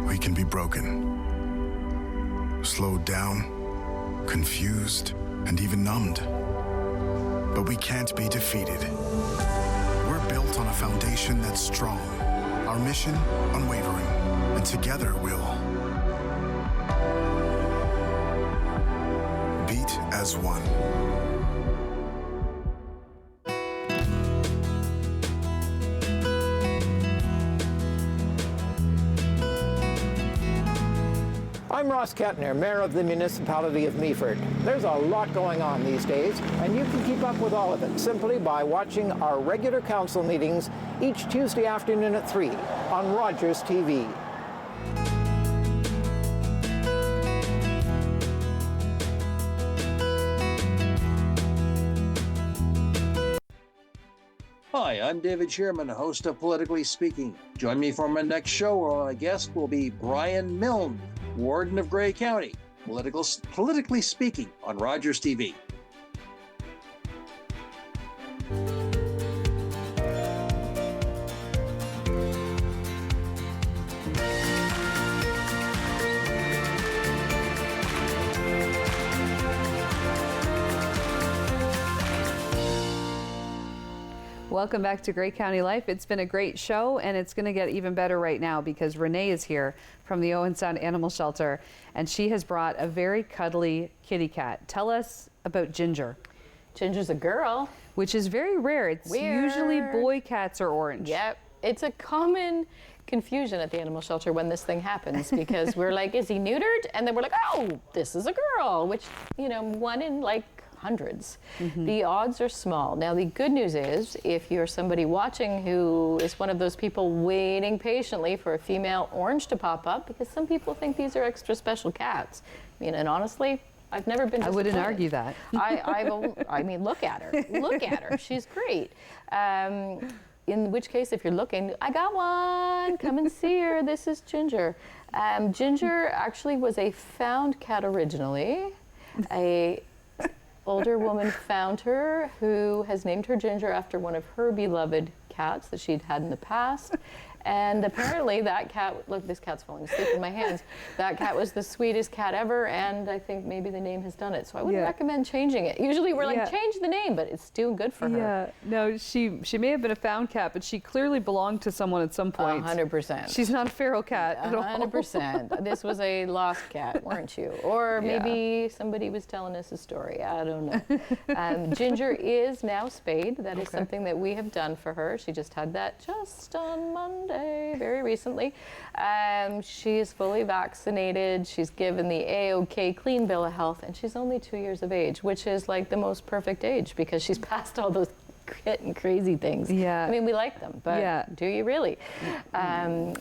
We can be broken. Slowed down, confused, and even numbed. But we can't be defeated. We're built on a foundation that's strong, our mission unwavering, and together we'll beat as one. I'm Ross Kettner, Mayor of the Municipality of Meaford. There's a lot going on these days, and you can keep up with all of it simply by watching our regular council meetings each Tuesday afternoon at 3 on Rogers TV. Hi, I'm David Sherman, host of Politically Speaking. Join me for my next show where my guest will be Brian Milne, Warden of Grey County. Politically Speaking on Rogers TV. Welcome back to Great County Life. It's been a great show, and it's going to get even better right now because Renee is here from the Owen Sound Animal Shelter, and she has brought a very cuddly kitty cat. Tell us about Ginger. Ginger's a girl. Which is very rare. It's usually boy cats are orange. Yep. It's a common confusion at the animal shelter when this thing happens because we're like, is he neutered? And then we're like, oh, this is a girl, which, you know, one in like hundreds. The odds are small. Now, the good news is if you're somebody watching who is one of those people waiting patiently for a female orange to pop up, because some people think these are extra special cats. I mean, and honestly, I've never been disappointed. I wouldn't argue that. I mean, look at her. Look at her. She's great. In which case, if you're looking, I got one. Come and see her. This is Ginger. Ginger actually was a found cat originally. A older woman found her who has named her Ginger after one of her beloved cats that she'd had in the past. And apparently that cat, look, this cat's falling asleep in my hands. That cat was the sweetest cat ever, and I think maybe the name has done it. So I wouldn't recommend changing it. Usually we're like, change the name, but it's doing good for her. Yeah, no, she may have been a found cat, but she clearly belonged to someone at some point. 100%. She's not a feral cat at all. 100%. This was a lost cat, weren't you? Or maybe somebody was telling us a story. I don't know. Ginger is now spayed. That is something that we have done for her. She just had that just on Monday. Very recently. She is fully vaccinated. She's given the A-OK clean bill of health, and she's only 2 years of age, which is like the most perfect age because she's past all those kitten crazy things. Yeah. I mean, we like them, but do you really?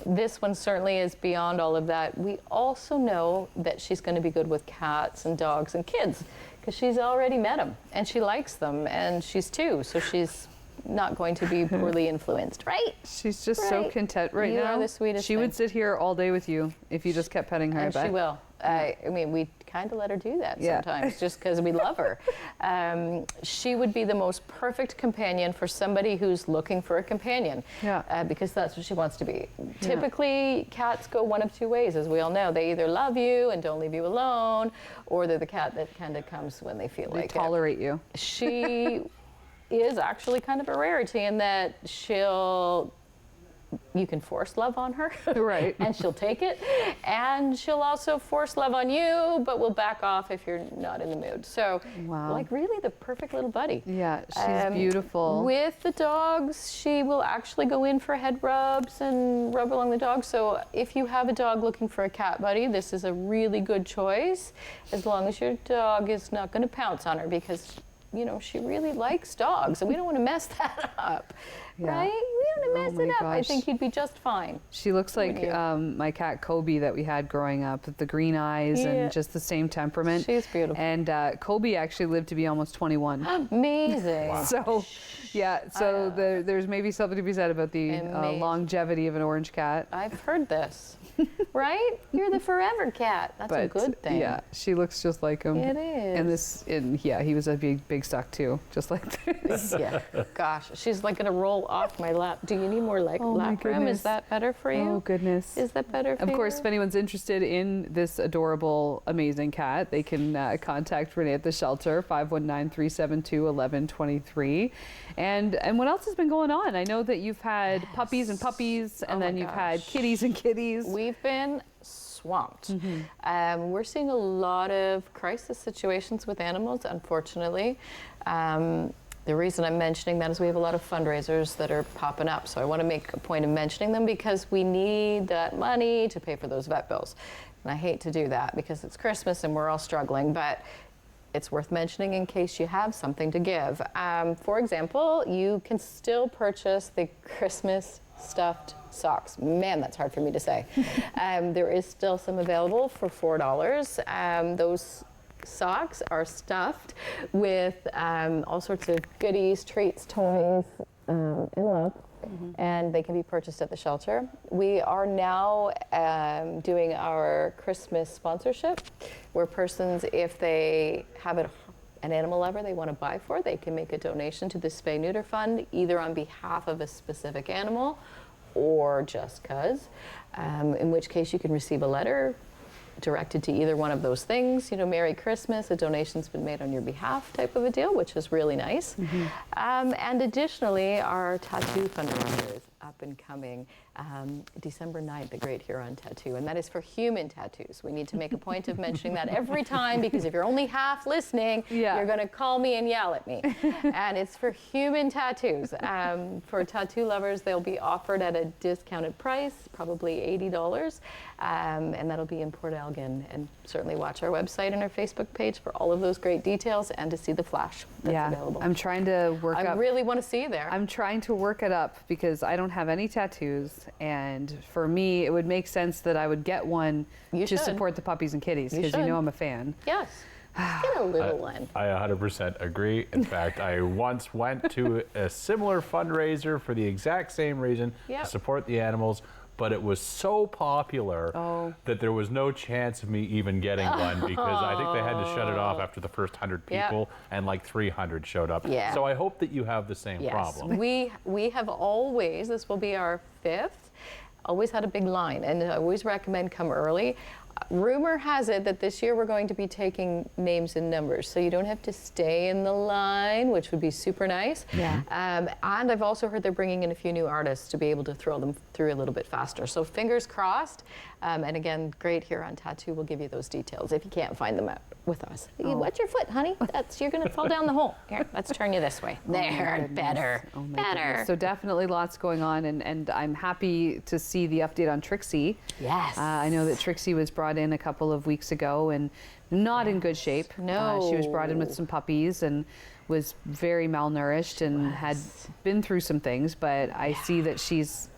This one certainly is beyond all of that. We also know that she's going to be good with cats and dogs and kids because she's already met them and she likes them, and she's 2, so she's not going to be poorly influenced, right? She's just so content right now. You are the sweetest She would sit here all day with you if you just kept petting her. And she will. I mean, we kind of let her do that sometimes just because we love her. She would be the most perfect companion for somebody who's looking for a companion because that's what she wants to be. Typically, cats go one of 2 ways, as we all know. They either love you and don't leave you alone, or they're the cat that kind of comes when they feel like it. They tolerate you. She is actually kind of a rarity in that you can force love on her, right? And she'll take it, and she'll also force love on you, but will back off if you're not in the mood. So, like, really the perfect little buddy. Yeah, she's beautiful. With the dogs, she will actually go in for head rubs and rub along the dog. So if you have a dog looking for a cat buddy, this is a really good choice, as long as your dog is not going to pounce on her, because you know, she really likes dogs, and we don't want to mess that up, right? We don't want to mess it up. I think he'd be just fine. She looks like my cat Kobe that we had growing up, with the green eyes and just the same temperament. She's beautiful. And Kobe actually lived to be almost 21. Amazing. Wow. So, so there's maybe something to be said about the longevity of an orange cat. I've heard this. Right? You're the forever cat. That's a good thing. Yeah, she looks just like him. It is. And he was a big suck too, just like this. Yeah. Gosh, she's like gonna roll off my lap. Do you need more lap room? Is that better for you? Oh goodness. Is that better for you? Of course, if anyone's interested in this adorable, amazing cat, they can contact Renee at the shelter, 519-372-1123. And what else has been going on? I know that you've had puppies and puppies, and then you've had kitties and kitties. We've been swamped. We're seeing a lot of crisis situations with animals, unfortunately. The reason I'm mentioning that is we have a lot of fundraisers that are popping up. So I want to make a point of mentioning them because we need that money to pay for those vet bills. And I hate to do that because it's Christmas and we're all struggling, but it's worth mentioning in case you have something to give. For example, you can still purchase the Christmas stuffed socks. Man, that's hard for me to say. There is still some available for $4. Those socks are stuffed with all sorts of goodies, treats, toys, and love. and they can be purchased at the shelter. We are now doing our Christmas sponsorship, where persons, if they have an animal lover they want to buy for, they can make a donation to the Spay Neuter Fund, either on behalf of a specific animal or just cause, in which case you can receive a letter directed to either one of those things, you know, Merry Christmas, a donation's been made on your behalf type of a deal, which is really nice. And additionally, our tattoo fundraiser is up and coming December 9th, the Great Huron Tattoo, and that is for human tattoos. We need to make a point of mentioning that every time, because if you're only half listening, you're going to call me and yell at me. And it's for human tattoos. For tattoo lovers, they'll be offered at a discounted price, probably $80, and that'll be in Port Elgin. And certainly watch our website and our Facebook page for all of those great details and to see the flash that's available. I'm trying to work up. I really want to see you there. I'm trying to work it up because I don't have any tattoos, and for me, it would make sense that I would get one to support the puppies and kitties, because you know I'm a fan. Yes. Get a little one. I 100% agree. In fact, I once went to a similar fundraiser for the exact same reason, to support the animals, but it was so popular that there was no chance of me even getting one, because I think they had to shut it off after the first 100 people, and like 300 showed up. So I hope that you have the same problem. We have always, this will be our 5th, always had a big line, and I always recommend come early. Rumor has it that this year we're going to be taking names and numbers, so you don't have to stay in the line, which would be super nice. And I've also heard they're bringing in a few new artists to be able to throw them through a little bit faster. So fingers crossed. And again, Great Huron Tattoo will give you those details if you can't find them out with us. Watch your foot, honey. You're going to fall down the hole. Here, let's turn you this way. There, better, better. So definitely lots going on, and I'm happy to see the update on Trixie. Yes. I know that Trixie was brought in a couple of weeks ago and not in good shape. No. She was brought in with some puppies and was very malnourished and had been through some things, but I see that she's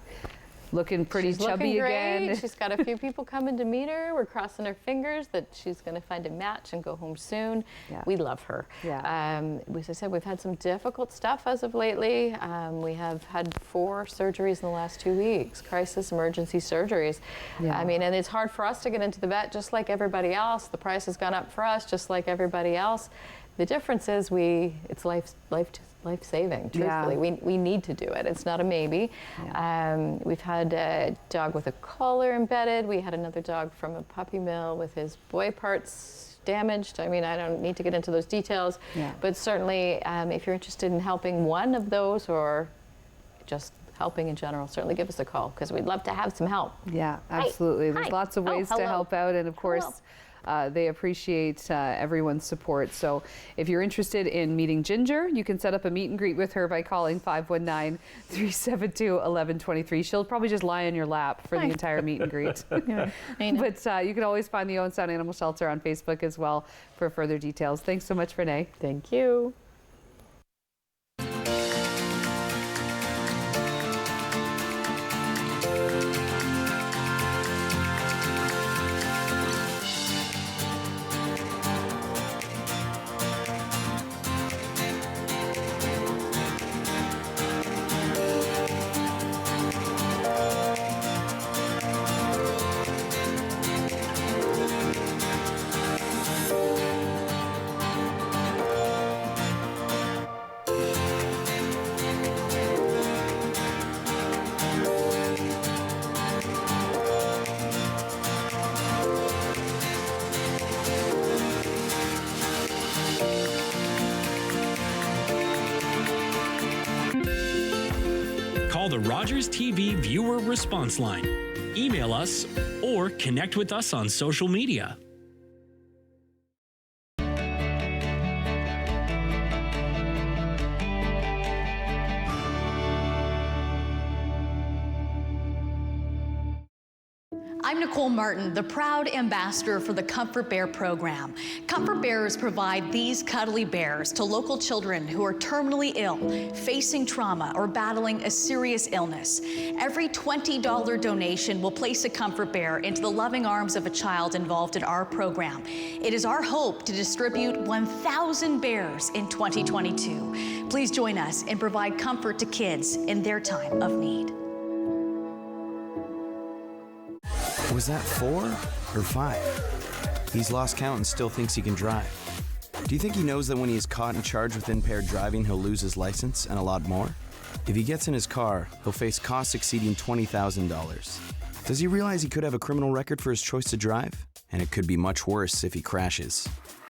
looking pretty chubby looking great. again. She's got a few people coming to meet her. We're crossing our fingers that she's going to find a match and go home soon. We love her. As I said, we've had some difficult stuff as of lately. We have had 4 surgeries in the last 2 weeks, crisis emergency surgeries. I mean, and it's hard for us to get into the vet just like everybody else. The price has gone up for us just like everybody else. The difference is it's life-saving, truthfully. We need to do it. It's not a maybe. We've had a dog with a collar embedded. We had another dog from a puppy mill with his boy parts damaged. I mean, I don't need to get into those details, but certainly if you're interested in helping one of those or just helping in general, certainly give us a call, because we'd love to have some help. Yeah, absolutely. There's lots of ways to help out, and of course, they appreciate everyone's support. So if you're interested in meeting Ginger, you can set up a meet and greet with her by calling 519-372-1123. She'll probably just lie on your lap for the entire meet and greet. But you can always find the Owen Sound Animal Shelter on Facebook as well for further details. Thanks so much, Renee. Thank you. Call the Rogers TV viewer response line, email us, or connect with us on social media. I'm Nicole Martin, the proud ambassador for the Comfort Bear program. Comfort Bears provide these cuddly bears to local children who are terminally ill, facing trauma, or battling a serious illness. Every $20 donation will place a Comfort Bear into the loving arms of a child involved in our program. It is our hope to distribute 1,000 bears in 2022. Please join us and provide comfort to kids in their time of need. Was that 4 or 5? He's lost count and still thinks he can drive. Do you think he knows that when he is caught and charged with impaired driving, he'll lose his license and a lot more? If he gets in his car, he'll face costs exceeding $20,000. Does he realize he could have a criminal record for his choice to drive? And it could be much worse if he crashes.